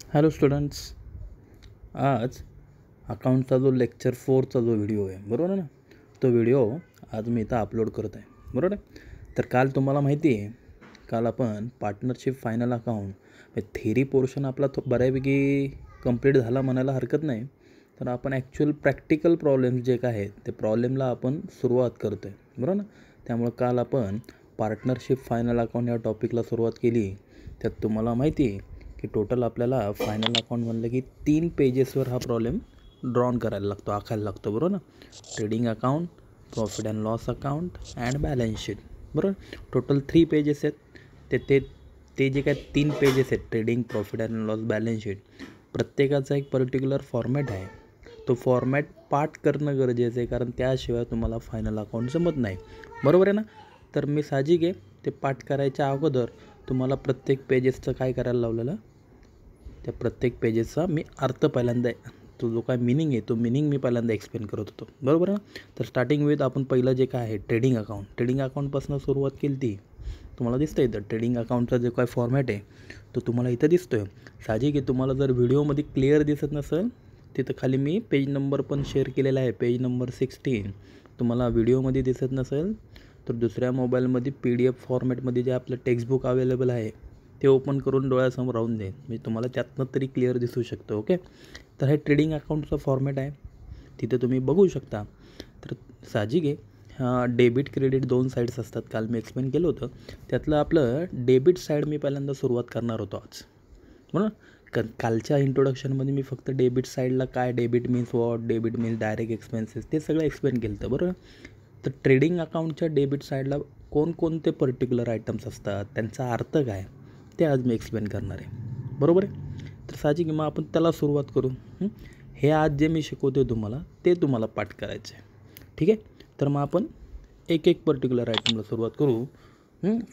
Hello students, आज अकाउंटचा जो lecture 4चा जो व्हिडिओ आहे बरोबर ना, तो व्हिडिओ आज मी इथं अपलोड करत आहे बरोबर आहे. तर काल तुम्हाला माहिती आहे, काल आपण partnership final account theory portion आपला बऱ्यापैकी कंप्लीट झाला म्हणायला हरकत नाही. तर आपण ॲक्च्युअल प्रॅक्टिकल प्रॉब्लेम्स जे काय आहेत ते प्रॉब्लेमला आपण सुरुवात करतो आहे बरोबर ना. त्यामुळं काल आपण पार्टनरशिप फायनल अकाउंट या टॉपिकला सुरुवात केली. त्यात तुम्हाला माहिती आहे की टोटल आपल्याला फायनल अकाउंट म्हणलं की 3 पेजेसवर हा प्रॉब्लेम ड्रॉन करायला लागतो, आखायला लागतो बरोबर ना. Trading account, profit and loss account and balance sheet बरोबर. टोटल 3 पेजेस आहेत. ते जे काय 3 पेजेस आहेत, trading, profit and loss, balance sheet, प्रत्येकाचा एक पर्टिक्युलर फॉर्मॅट आहे. तो फॉर्मॅट पाठ करणं गरजेचं आहे, कारण त्याशिवाय तुम्हाला फायनल अकाउंट जमत नाही बरोबर आहे ना. तर मी साहजिक आहे ते पाठ करायच्या अगोदर तुम्हाला प्रत्येक पेजेसचं काय करायला लावलेलं, त्या प्रत्येक पेजेसचा मी अर्थ पहिल्यांदा, तो जो काय मिनिंग आहे तो मिनिंग मी पहिल्यांदा एक्सप्लेन करत होतो बरोबर ना. तर स्टार्टिंग विथ आपण पहिलं जे काय आहे ट्रेडिंग अकाउंटपासून सुरुवात केली ती तुम्हाला दिसतं इथं. ट्रेडिंग अकाउंटचा जो काय फॉर्मॅट आहे तो तुम्हाला इथं दिसतो आहे. साहजिक आहे, तुम्हाला जर व्हिडिओमध्ये क्लिअर दिसत नसेल तिथं खाली मी पेज नंबर पण शेअर केलेला आहे, पेज नंबर 16. तुम्हाला व्हिडिओमध्ये दिसत नसेल तर दुसऱ्या मोबाईलमध्ये PDF फॉर्मॅटमध्ये जे आपलं टेक्स्टबुक अवेलेबल आहे ते ओपन करून डोळ्यासमोर राहून दे, म्हणजे तुम्हाला त्यातनं तरी क्लिअर दिसू शकतं. ओके, तर हे ट्रेडिंग अकाउंटचं फॉर्मॅट आहे, तिथे तुम्ही बघू शकता. तर साहजिक आहे, डेबिट क्रेडिट 2 साईड्स असतात. काल मी एक्सप्लेन केलं होतं. त्यातलं आपलं डेबिट साईड मी पहिल्यांदा सुरुवात करणार होतो आज म्हणून. कालच्या इंट्रोडक्शनमध्ये मी फक्त डेबिट साईडला काय, debit means what, debit means direct expenses, ते सगळं एक्सप्लेन केलं होतं बरोबर. तर ट्रेडिंग अकाउंटच्या डेबिट साईडला कोणकोणते पर्टिक्युलर आयटम्स असतात, त्यांचा अर्थ काय, ते आज मी एक्सप्लेन करणार आहे बरोबर आहे. तर साहजिक मग आपण त्याला सुरुवात करू. हे आज जे मी शिकवतो तुम्हाला ते तुम्हाला पाठ करायचं आहे, ठीक आहे. तर मग आपण एक एक पर्टिक्युलर आयटमला सुरुवात करू.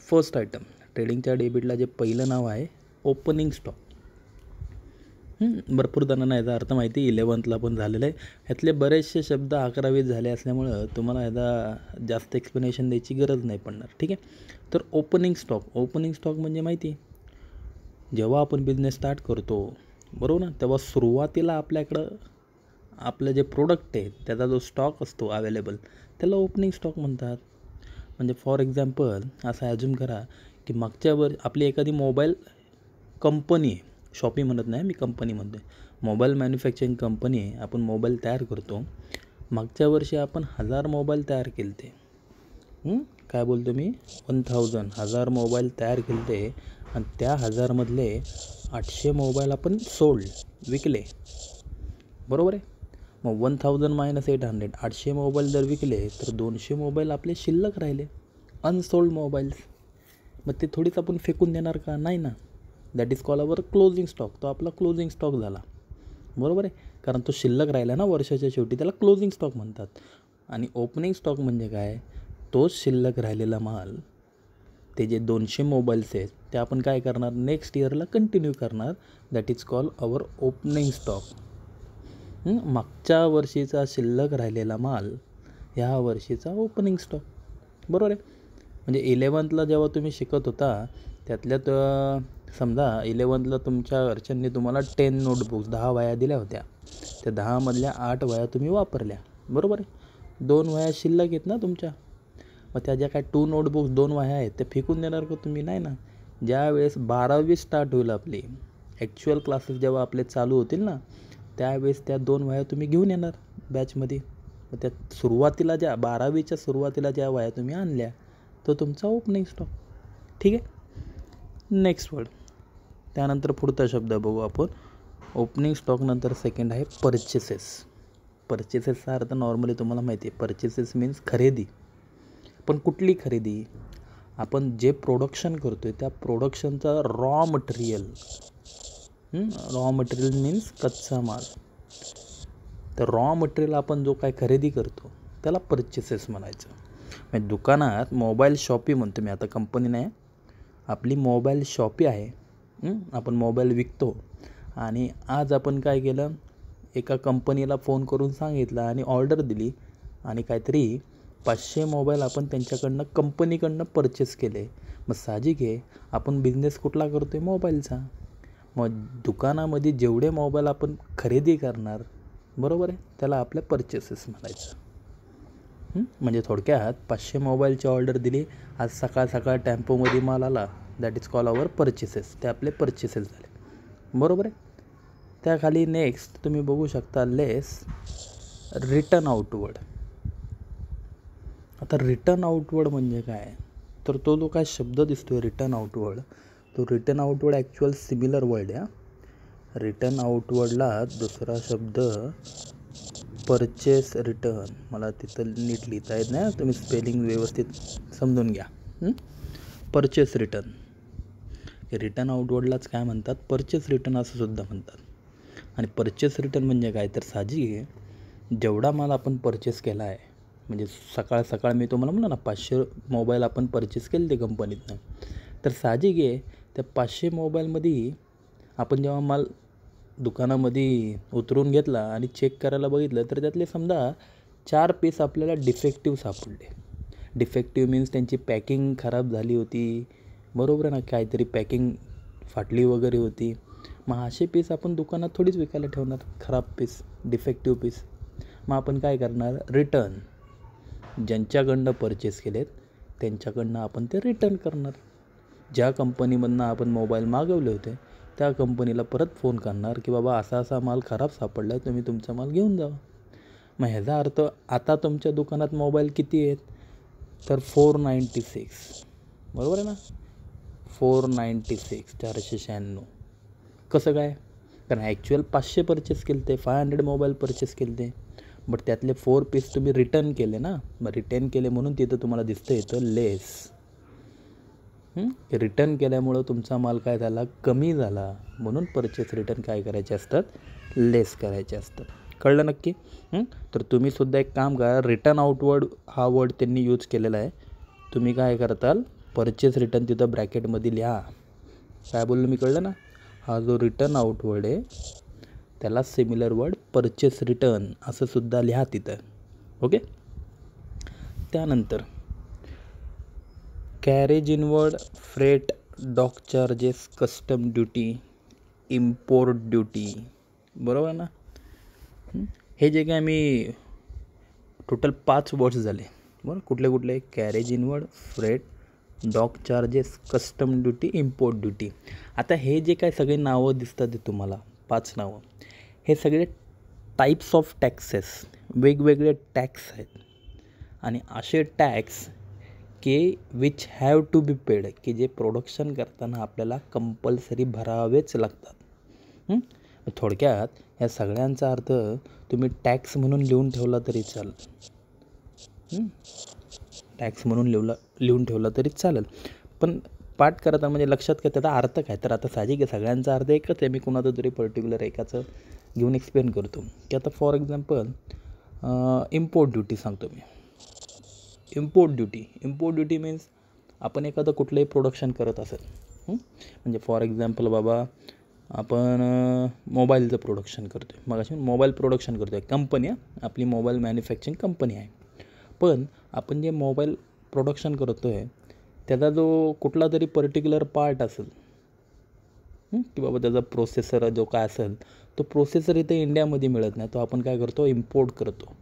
फर्स्ट आयटम, ट्रेडिंगच्या डेबिटला जे पहिलं नाव आहे ओपनिंग स्टॉक. भरपूर जणांना याचा अर्थ माहिती, 11th पण झालेलं आहे. ह्यातले बरेचसे शब्द 11वीत झाले असल्यामुळं तुम्हाला याचा जास्त एक्सप्लेनेशन द्यायची गरज नाही पडणार, ठीक आहे. तर ओपनिंग स्टॉक म्हणजे माहिती आहे, जेव्हा आपण बिझनेस स्टार्ट करतो बरोबर ना, तेव्हा सुरुवातीला आपल्याकडं आपलं जे प्रोडक्ट आहे त्याचा जो स्टॉक असतो अवेलेबल त्याला ओपनिंग स्टॉक म्हणतात. म्हणजे फॉर एक्झाम्पल असं ॲज्युम करा की मागच्या आपली एखादी मोबाईल कंपनी आहे, शॉपी म्हणत नाही मी, कंपनी म्हणते, मोबाईल मॅन्युफॅक्चरिंग कंपनी आहे. आपण मोबाईल तयार करतो. मागच्या वर्षी आपण 1000 मोबाईल तयार केले ते, काय बोलतो मी, 1000 मोबाईल तयार केले ते, आणि त्या 1000मधले 800 मोबाईल आपण विकले बरोबर आहे. मग 1000 - 800, 800 मोबाईल जर विकले तर 200 मोबाईल आपले शिल्लक राहिले, अनसोल्ड मोबाईल्स. मग ते थोडीच आपण फेकून देणार का, नाही ना. That is call our closing stock. तो आपला क्लोजिंग स्टॉक झाला बरोबर आहे, कारण तो शिल्लक राहिला ना वर्षाच्या शेवटी, त्याला क्लोजिंग स्टॉक म्हणतात. आणि ओपनिंग स्टॉक म्हणजे काय, तोच शिल्लक राहिलेला माल, ते जे 200 मोबाईल्स आहेत ते आपण काय करणार, नेक्स्ट इयरला कंटिन्यू करणार. That is call our opening stock. मागच्या वर्षीचा शिल्लक राहिलेला माल ह्या वर्षीचा ओपनिंग स्टॉक बरोबर आहे. म्हणजे 11thला जेव्हा तुम्ही शिकत होता त्यातल्यात समजा 11thला तुमच्या घरच्यांनी तुम्हाला 10 नोटबुक्स, 10 वह्या दिल्या होत्या. त्या 10मधल्या 8 वह्या तुम्ही वापरल्या बरोबर आहे. 2 वह्या शिल्लक आहेत ना तुमच्या. मग त्या ज्या काय 2 नोटबुक्स, 2 वह्या आहेत, त्या फेकून देणार का तुम्ही, नाही ना. ज्या वेळेस 12वी स्टार्ट होईल आपली, ॲक्च्युअल क्लासेस जेव्हा आपले चालू होतील ना, त्यावेळेस त्या 2 वह्या तुम्ही घेऊन येणार बॅचमध्ये. मग त्या सुरुवातीला ज्या 12वीच्या सुरुवातीला ज्या वह्या तुम्ही आणल्या तो तुमचा ओपनिंग स्टॉक, ठीक आहे. नेक्स्ट वर्ड, त्यानंतर पुढचा शब्द बघू आपण. ओपनिंग स्टॉकनंतर सेकंड आहे परचेसेसचा अर्थ नॉर्मली तुम्हाला माहिती आहे. परचेसेस मीन्स खरेदी. पण कुठली खरेदी, आपण जे प्रोडक्शन करतो आहे त्या प्रोडक्शनचा रॉ मटेरियल मीन्स कच्चा माल. तर रॉ मटेरियल आपण जो काय खरेदी करतो त्याला परचेसेस म्हणायचं. म्हणजे दुकानात मोबाईल शॉपी म्हणतो मी, आता कंपनी नाही, आपली मोबाईल शॉपी आहे. आपण मोबाईल विकतो. आणि आज आपण काय केलं, एका कंपनीला फोन करून सांगितलं आणि ऑर्डर दिली, आणि काहीतरी 500 मोबाईल आपण त्यांच्याकडनं कंपनीकडनं परचेस केले. मग साहजिक आहे आपण बिझनेस कुठला करतो आहे, मोबाईलचा. मग दुकानामध्ये जेवढे मोबाईल आपण खरेदी करणार, बरोबर आहे, त्याला आपल्या परचेसेस म्हणायचं. म्हणजे थोडक्यात 500 मोबाईलची ऑर्डर दिली, आज सकाळ सकाळ टेम्पोमध्ये माल आला, that is call our purchases. ते आपले परचेसेस झाले, बरोबर आहे. त्याखाली नेक्स्ट तुम्ही बघू शकता लेस रिटर्न आउटवर्ड. आता रिटर्न आउटवर्ड म्हणजे काय, तर तो जो काय शब्द दिसतोय रिटर्न आउटवर्ड, तो return outward actual similar word आहे. रिटर्न आउटवर्डला दुसरा शब्द परचेस रिटर्न, मला तिथं नीट लिहिता येत नाही, तुम्ही स्पेलिंग व्यवस्थित समजून घ्या. परचेस रिटर्न, रिटर्न आउटवर्डलाच काय म्हणतात, परचेस रिटर्न असं सुद्धा म्हणतात. आणि परचेस रिटर्न म्हणजे काय, तर साहजिक आहे जेवढा माल आपण परचेस केला आहे, म्हणजे सकाळ सकाळ मी तुम्हाला म्हणलं ना 500 मोबाईल आपण परचेस केले ते कंपनीतनं, तर साहजिक आहे त्या 500 मोबाईलमध्ये आपण जेव्हा माल दुकानामध्ये उतरून घेतला आणि चेक करायला बघितलं, तर त्यातले समजा 4 पीस आपल्याला डिफेक्टिव्ह सापडले. डिफेक्टिव्ह मीन्स त्यांची पॅकिंग खराब झाली होती, बरोबर आहे ना, काहीतरी पॅकिंग फाटली वगैरे होती. मग असे पीस आपण दुकानात थोडीच विकायला ठेवणार, खराब पीस, डिफेक्टिव्ह पीस. मग आपण काय करणार, रिटर्न, ज्यांच्याकडनं परचेस केलेत त्यांच्याकडनं आपण ते रिटर्न करणार. ज्या कंपनीमधनं आपण मोबाईल मागवले होते त्या कंपनीला परत फोन करणार की बाबा असा असा माल खराब सापडला आहे, तुम्ही तुमचा माल घेऊन जावा. मग ह्याचा अर्थ आता तुमच्या दुकानात मोबाईल किती आहेत, तर 496, बरोबर आहे ना, 496, 496. कसं काय, कारण ॲक्च्युअल 500 परचेस केले ते, 500 मोबाईल परचेस केले ते, बट त्यातले 4 पीस तुम्ही रिटर्न केले ना. मग रिटर्न केले म्हणून तिथं तुम्हाला दिसतं येतं लेस. रिटर्न केल्यामुळं तुमचा माल काय झाला, कमी झाला, म्हणून परचेस रिटर्न काय करायचे असतात, लेस करायचे असतात. कळलं नक्की. तर तुम्हीसुद्धा एक काम करा, रिटर्न आउटवर्ड हा वर्ड त्यांनी यूज केलेला आहे, तुम्ही काय करताल, परचेस रिटर्न तिथं ब्रॅकेटमध्ये लिहा. काय बोललो मी, कळलं ना. हा जो रिटर्न आउटवर्ड आहे त्याला सिमिलर वर्ड परचेस रिटर्न असं सुद्धा लिहा तिथं. ओके. त्यानंतर carriage inward, freight, dock charges, custom duty, import duty, बरोबर ना. हे जे काय मी टोटल 5 वर्ड्स झाले, बरं. कुठले कुठले, carriage inward, freight, dock charges, custom duty, import duty. आता हे जे काय सगळे नावं दिसतात ते तुम्हाला 5 नावं, हे सगळे टाईप्स ऑफ टॅक्सेस, वेगवेगळे टॅक्स आहेत. आणि असे टॅक्स की which have to be paid, की जे प्रोडक्शन करताना आपल्याला कंपल्सरी भरावेच लागतात. थोडक्यात या सगळ्यांचा अर्थ तुम्ही टॅक्स म्हणून लिहून ठेवला तरी चालेल. टॅक्स म्हणून लिहून ठेवला तरी चालेल, पण पाठ करता म्हणजे लक्षात काय त्याचा अर्थ काय, तर आता साहजिक आहे सगळ्यांचा अर्थ एकच आहे. मी कुणाचं तरी पर्टिक्युलर एकाचं घेऊन एक्सप्लेन करतो की आता फॉर एक्झाम्पल इम्पोर्ट ड्युटी सांगतो मी. इम्पोर्ट ड्युटी मीन्स आपण एखादं कुठलंही प्रोडक्शन करत असेल, म्हणजे फॉर एक्झाम्पल बाबा आपण मोबाईलचं प्रोडक्शन करतो आहे, मग अशी मोबाईल प्रोडक्शन करतो आहे, कंपनी आपली मोबाईल मॅन्युफॅक्चरिंग कंपनी आहे. पण आपण जे मोबाईल प्रोडक्शन करतो आहे त्याचा जो कुठला तरी पर्टिक्युलर पार्ट असेल, की बाबा त्याचा प्रोसेसर जो काय असेल, तो प्रोसेसर इथे इंडियामध्ये मिळत नाही, तो आपण काय करतो, इम्पोर्ट करतो.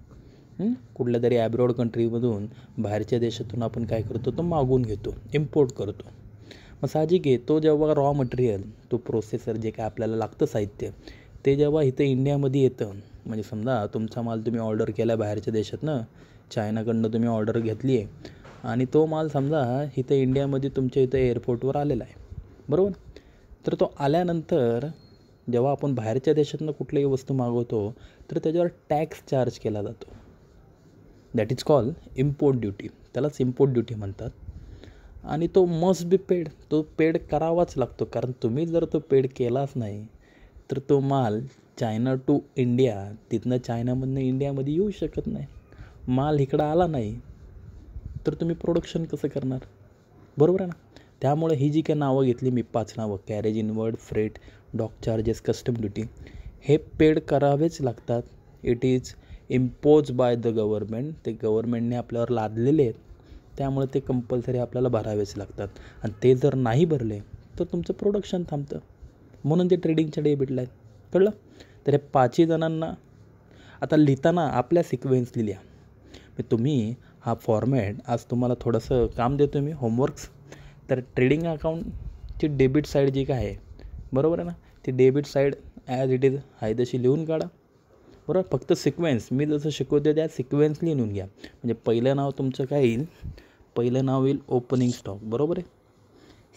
कुठल्या तरी ॲब्रॉड कंट्रीमधून, बाहेरच्या देशातून आपण काय करतो, तो मागवून घेतो, इम्पोर्ट करतो. मग साहजिक आहे तो जेव्हा रॉ मटेरियल, तो प्रोसेसर जे काय आपल्याला लागतं साहित्य, ते जेव्हा इथं इंडियामध्ये येतं, म्हणजे समजा तुमचा माल तुम्ही ऑर्डर केला बाहेरच्या देशातनं, चायनाकडनं तुम्ही ऑर्डर घेतली आहे आणि तो माल समजा इथं इंडियामध्ये तुमच्या इथं एअरपोर्टवर आलेला आहे, बरोबर. तर तो आल्यानंतर जेव्हा आपण बाहेरच्या देशातनं कुठलीही वस्तू मागवतो तर त्याच्यावर टॅक्स चार्ज केला जातो, that is call import duty. त्यालाच इम्पोर्ट ड्युटी म्हणतात. आणि तो मस्ट बी पेड, तो पेड करावाच लागतो, कारण तुम्ही जर तो पेड केलाच नाही तर तो माल चायना टू इंडिया, तिथनं चायनामधनं इंडियामध्ये येऊ शकत नाही. माल इकडं आला नाही तर तुम्ही प्रोडक्शन कसं करणार, बरोबर आहे ना. त्यामुळे ही जी काही नावं घेतली मी 5 नावं, carriage inward, freight, dock charges, custom duty, हे पेड करावेच लागतात. It is impose by the government, ते गव्हर्मेंटने आपल्यावर लादलेले आहेत, त्यामुळे ते कंपल्सरी आपल्याला भरावेच लागतात. आणि ते जर नाही भरले तर तुमचं प्रोडक्शन थांबतं. म्हणून ते ट्रेडिंगच्या डेबिटला आहेत. कळलं? तर या 5ही जणांना आता लिहिताना आपल्या सिक्वेन्सली लिहा. तुम्ही हा फॉर्मॅट आज तुम्हाला थोडंसं काम देतो मी, होमवर्क्स. तर ट्रेडिंग अकाउंटची डेबिट साईड जी काय आहे, बरोबर आहे ना, ती debit side as it is आहे तशी लिहून काढा. बरोबर, फक्त सिक्वेन्स मी जसं शिकवते त्या सिक्वेन्सली लिहून घ्या. म्हणजे पहिलं नाव तुमचं काय येईल, पहिलं नाव येईल ओपनिंग स्टॉक, बरोबर आहे.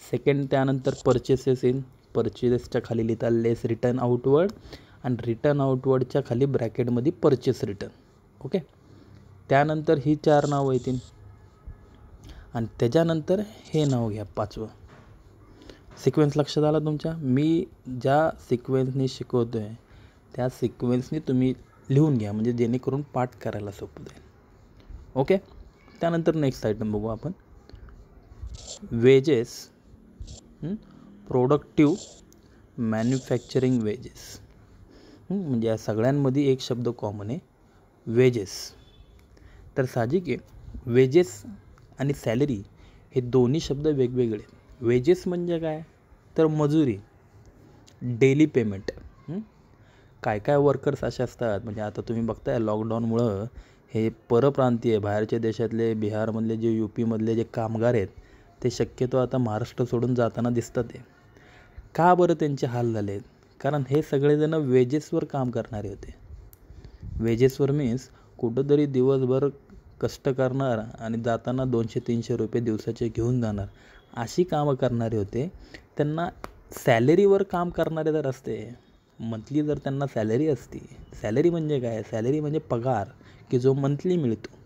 सेकंड त्यानंतर परचेसेस येईल, परचेसेसच्या खाली लिहिता लेस रिटर्न आउटवर्ड, आणि रिटर्न आउटवर्डच्या खाली ब्रॅकेटमध्ये परचेस रिटर्न. ओके, त्यानंतर ही 4 नावं येतील, आणि त्याच्यानंतर हे नाव घ्या 5वं. सिक्वेन्स लक्षात आला तुमच्या? मी ज्या सिक्वेन्सनी शिकवतो आहे त्या सिक्वेन्सनी तुम्ही लिहून घ्या, म्हणजे जेणेकरून पाठ करायला सोपं जाईल. ओके, त्यानंतर नेक्स्ट आयटम बघू आपण, वेजेस, प्रोडक्टिव्ह मॅन्युफॅक्चरिंग वेजेस. म्हणजे या सगळ्यांमध्ये एक शब्द कॉमन आहे, वेजेस. तर साहजिक आहे, वेजेस आणि सॅलरी हे दोन्ही शब्द वेगवेगळे. वेजेस म्हणजे काय, तर मजुरी, डेली पेमेंट. काय काय वर्कर्स असे असतात, म्हणजे आता तुम्ही बघताय लॉकडाऊनमुळं हे परप्रांतीय बाहेरच्या देशातले, बिहारमधले जे UP-मधले जे कामगार आहेत ते शक्यतो आता महाराष्ट्र सोडून जाताना दिसतात. आहे का बरं त्यांचे हाल झाले आहेत? कारण हे सगळेजण वेजेसवर काम करणारे होते. वेजेसवर मीन्स कुठंतरी दिवसभर कष्ट करणार आणि जाताना 200-300 रुपये दिवसाचे घेऊन जाणार, अशी कामं करणारे होते. त्यांना सॅलरीवर काम करणारे जर असते, मंथली जर त्यांना सॅलरी असती, सॅलरी म्हणजे काय, सॅलरी म्हणजे पगार की जो मंथली मिळतो,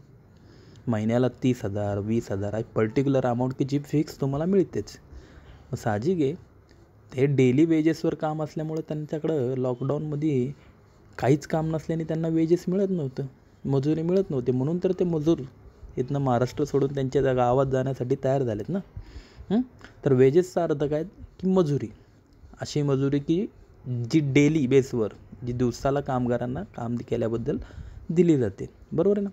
महिन्याला 30,000 20,000 एक पर्टिक्युलर अमाऊंट की जी फिक्स तुम्हाला मिळतेच. साहजिक आहे, ते डेली वेजेसवर काम असल्यामुळे त्यांच्याकडं लॉकडाऊनमध्ये काहीच काम नसल्याने त्यांना वेजेस मिळत नव्हतं, मजुरी मिळत नव्हती. म्हणून तर ते मजूर इथनं महाराष्ट्र सोडून त्यांच्या गावात जाण्यासाठी तयार झालेत ना. तर वेजेसचा अर्थ काय की मजुरी, अशी मजुरी की जी डेली बेसवर, जी दिवसाला कामगारांना काम केल्याबद्दल दिली जाते, बरोबर आहे ना.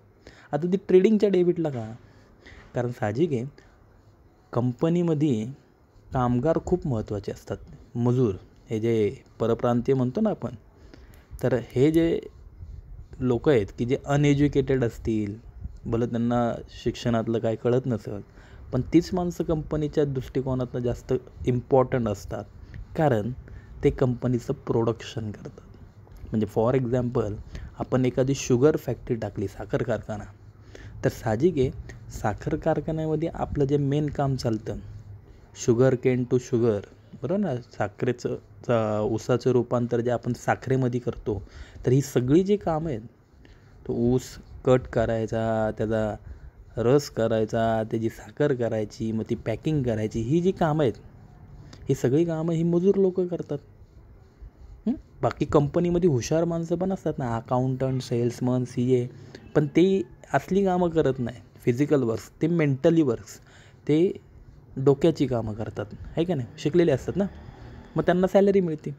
आता ती ट्रेडिंगच्या डेबिटला का, कारण साहजिक आहे कंपनीमध्ये कामगार खूप महत्त्वाचे असतात. मजूर हे जे परप्रांतीय म्हणतो ना आपण, तर हे जे लोक आहेत की जे अनएज्युकेटेड असतील, भलं त्यांना शिक्षणातलं काय कळत नसेल, पण तीच माणसं कंपनीच्या दृष्टिकोनातनं जास्त इम्पॉर्टंट असतात, कारण ते कंपनीचं प्रोडक्शन करतात. म्हणजे फॉर एक्झाम्पल आपण एखादी शुगर फॅक्टरी टाकली, साखर कारखाना, तर साहजिक आहे साखर कारखान्यामध्ये आपलं जे मेन काम चालतं, शुगर केन टू शुगर, बरोबर ना, साखरेचं ऊसाचं रूपांतर जे आपण साखरेमध्ये करतो, तर ही सगळी जी कामं आहेत, तो ऊस कट करायचा, त्याचा रस करायचा, त्याची साखर करायची, मग ती पॅकिंग करायची, ही जी कामं आहेत, ही सगळी कामं ही मजूर लोक करतात. बाकी कंपनीमध्ये हुशार माणसं पण असतात ना, अकाउंटंट, सेल्समन, CA, पण ते असली कामं करत नाही, फिजिकल वर्क्स, ते मेंटली वर्क्स, ते डोक्याची कामं करतात, आहे का नाही, शिकलेले असतात ना, मग त्यांना सॅलरी मिळते.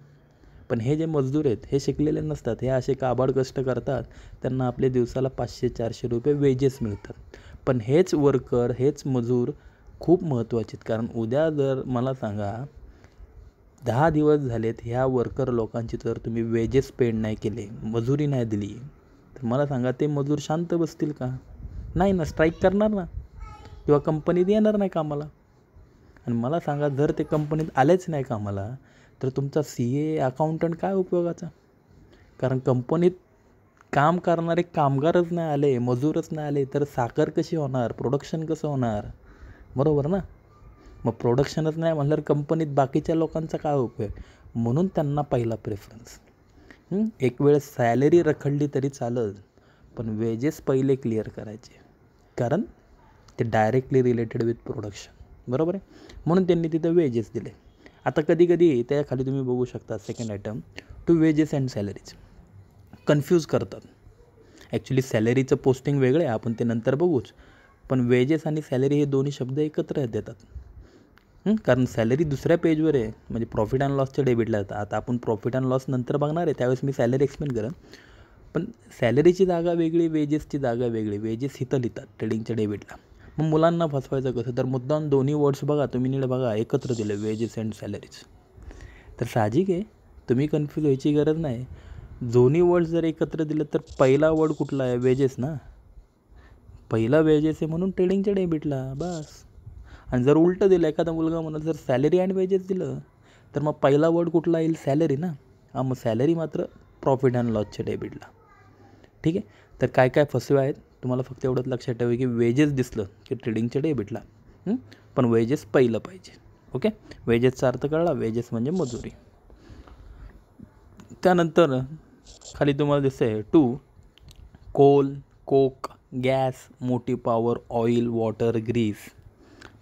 पण हे जे मजदूर आहेत हे शिकलेले नसतात, हे असे काबाड कष्ट करतात, त्यांना आपले दिवसाला 500-400 रुपये वेजेस मिळतात. पण हेच वर्कर, हेच मजूर खूप महत्त्वाचे आहेत, कारण उद्या जर मला सांगा 10 दिवस झालेत ह्या वर्कर लोकांची जर तुम्ही वेजेस पेड नाही केले, मजुरी नाही दिली, तर मला सांगा ते मजूर शांत बसतील का? नाही ना, स्ट्राईक करणार ना, किंवा कंपनीत येणार नाही कामाला. आणि मला सांगा जर ते कंपनीत आलेच नाही कामाला, तर तुमचा CA अकाउंटंट काय उपयोगाचा? कारण कंपनीत काम करणारे कामगारच नाही आले, मजूरच नाही आले, तर साखर कशी होणार, प्रोडक्शन कसं होणार, बरोबर ना. मग प्रोडक्शनच नाही म्हणल्यावर कंपनीत बाकीच्या लोकांचा काय उपयोग? म्हणून त्यांना पहिला प्रेफरन्स. एक वेळ सॅलरी रखडली तरी चालत, पण वेजेस पहिले क्लिअर करायचे, कारण ते डायरेक्टली रिलेटेड विथ प्रोडक्शन, बरोबर आहे. म्हणून त्यांनी तिथं वेजेस दिले. आता कधी कधी त्याखाली तुम्ही बघू शकता second item, to wages and salaries confuse करतात. ॲक्च्युली सॅलरीचं पोस्टिंग वेगळं आहे, आपण ते नंतर बघूच, पण वेजेस आणि सॅलरी हे दोन्ही शब्द एकत्र देतात. कारण सॅलरी दुसऱ्या पेजवर आहे, म्हणजे प्रॉफिट अँड लॉसच्या डेबिटला येतात. आता आपण प्रॉफिट अँड लॉस नंतर बघणार आहे, त्यावेळेस मी सॅलरी एक्सप्लेन करेन. पण सॅलरीची जागा वेगळी, वेजेसची जागा वेगळी. वेजेस इथं लिहितात ट्रेडिंगच्या डेबिटला. मग मुलांना फसवायचं कसं, तर मुद्दाम दोन्ही वर्ड्स बघा, तुम्ही नीट बघा, एकत्र दिले वेजेस अँड सॅलरीज. तर साहजिक आहे तुम्ही कन्फ्यूज व्हायची गरज नाही. दोन्ही वर्ड जर एकत्र दिलं तर पहिला वर्ड कुठला आहे? वेजेस ना. पहिला वेजेस आहे म्हणून ट्रेडिंगच्या डेबिटला बस. आणि जर उलटं दिलं, एखादा मुलगा म्हणत जर सॅलरी अँड वेजेस दिलं तर मग पहिला वर्ड कुठला येईल? सॅलरी ना. मग सॅलरी मात्र प्रॉफिट अँड लॉसच्या डेबिटला. ठीक आहे. तर काय काय फसवे आहेत तुम्हाला फक्त एवढंच लक्षात ठेवा की वेजेस दिसलं की ट्रेडिंगच्या डेबिटला, पण वेजेस पहिलं पाहिजे. ओके. वेजेसचा अर्थ कळला? वेजेस म्हणजे मजुरी. त्यानंतर खाली तुम्हाला दिसतंय टू कोल, कोक, गॅस, मोठी पॉवर, ऑइल, वॉटर, ग्रीस.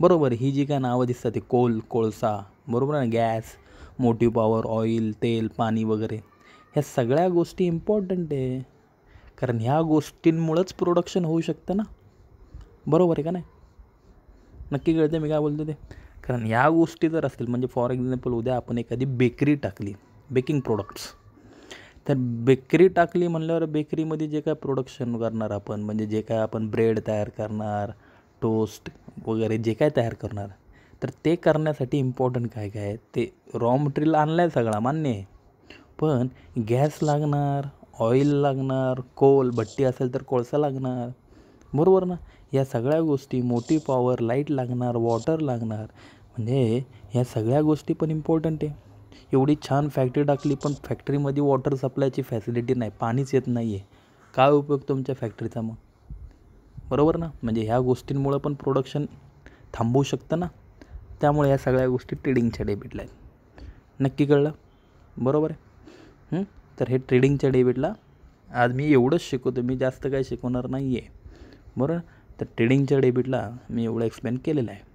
बरोबर. ही जी काय नावं दिसतात ते कोल, कोळसा, बरोबर ना, गॅस, मोठी पॉवर, ऑइल, तेल, पाणी वगैरे, ह्या सगळ्या गोष्टी इम्पॉर्टंट आहे. कारण ह्या गोष्टींमुळंच प्रोडक्शन होऊ शकतं ना. बरोबर आहे का नाही? नक्की कळते मी काय बोलतो ते. कारण ह्या गोष्टी जर असतील, म्हणजे फॉर एक्झाम्पल उद्या आपण एखादी बेकरी टाकली, बेकिंग प्रोडक्ट्स, तर बेकरी टाकली म्हणल्यावर बेकरीमध्ये जे काय प्रोडक्शन करणार आपण, म्हणजे जे काय आपण ब्रेड तयार करणार, टोस्ट वगैरे जे काय तयार करणार, तर ते करण्यासाठी इम्पॉर्टंट काय काय आहे? ते रॉ मटेरियल आणलं आहे सगळा मान्य आहे, पण गॅस लागणार, ऑइल लागणार, कोल, भट्टी असेल तर कोळसा लागणार, बरोबर ना. या सगळ्या गोष्टी, मोठी पॉवर, लाईट लागणार, वॉटर लागणार, म्हणजे ह्या सगळ्या गोष्टी पण इम्पॉर्टंट आहे. एवढी छान फॅक्टरी टाकली पण फॅक्टरीमध्ये वॉटर सप्लायची फॅसिलिटी नाही, पाणीच येत नाही आहे, काय उपयोग तुमच्या फॅक्टरीचा मग? बरोबर ना. म्हणजे ह्या गोष्टींमुळं पण प्रोडक्शन थांबवू शकतं ना. त्यामुळे ह्या सगळ्या गोष्टी ट्रेडिंगच्या डेबिटला आहेत. नक्की कळलं? बरोबर आहे. तर हे ट्रेडिंगच्या डेबिटला आज मी एवढंच शिकवतो, मी जास्त काही शिकवणार नाही आहे. बरोबर. तर ट्रेडिंगच्या डेबिटला मी एवढं एक्सप्लेन केलेलं आहे.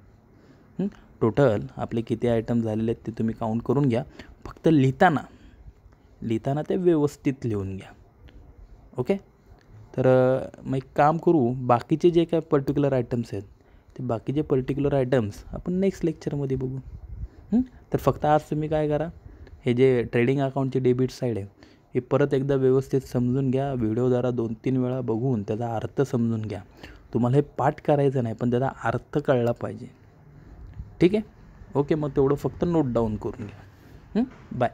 टोटल आपले किती आयटम झालेले आहेत ते तुम्ही काउंट करून घ्या. फक्त लिहिताना ते व्यवस्थित लिहून घ्या. ओके. तर मग एक काम करू, बाकीचे जे काय पर्टिक्युलर आयटम्स आहेत ते बाकीचे पर्टिक्युलर आयटम्स आपण नेक्स्ट लेक्चरमध्ये बघू. तर फक्त आज तुम्ही काय करा, हे जे ट्रेडिंग अकाउंटची डेबिट साईड आहे हे परत एकदा व्यवस्थित समजून घ्या. व्हिडिओ जरा 2-3 वेळा बघून त्याचा अर्थ समजून घ्या. तुम्हाला हे पाठ करायचं नाही, पण त्याचा अर्थ कळला पाहिजे. ठीक आहे. ओके. मग तेवढं फक्त नोट डाऊन करून घ्या. बाय.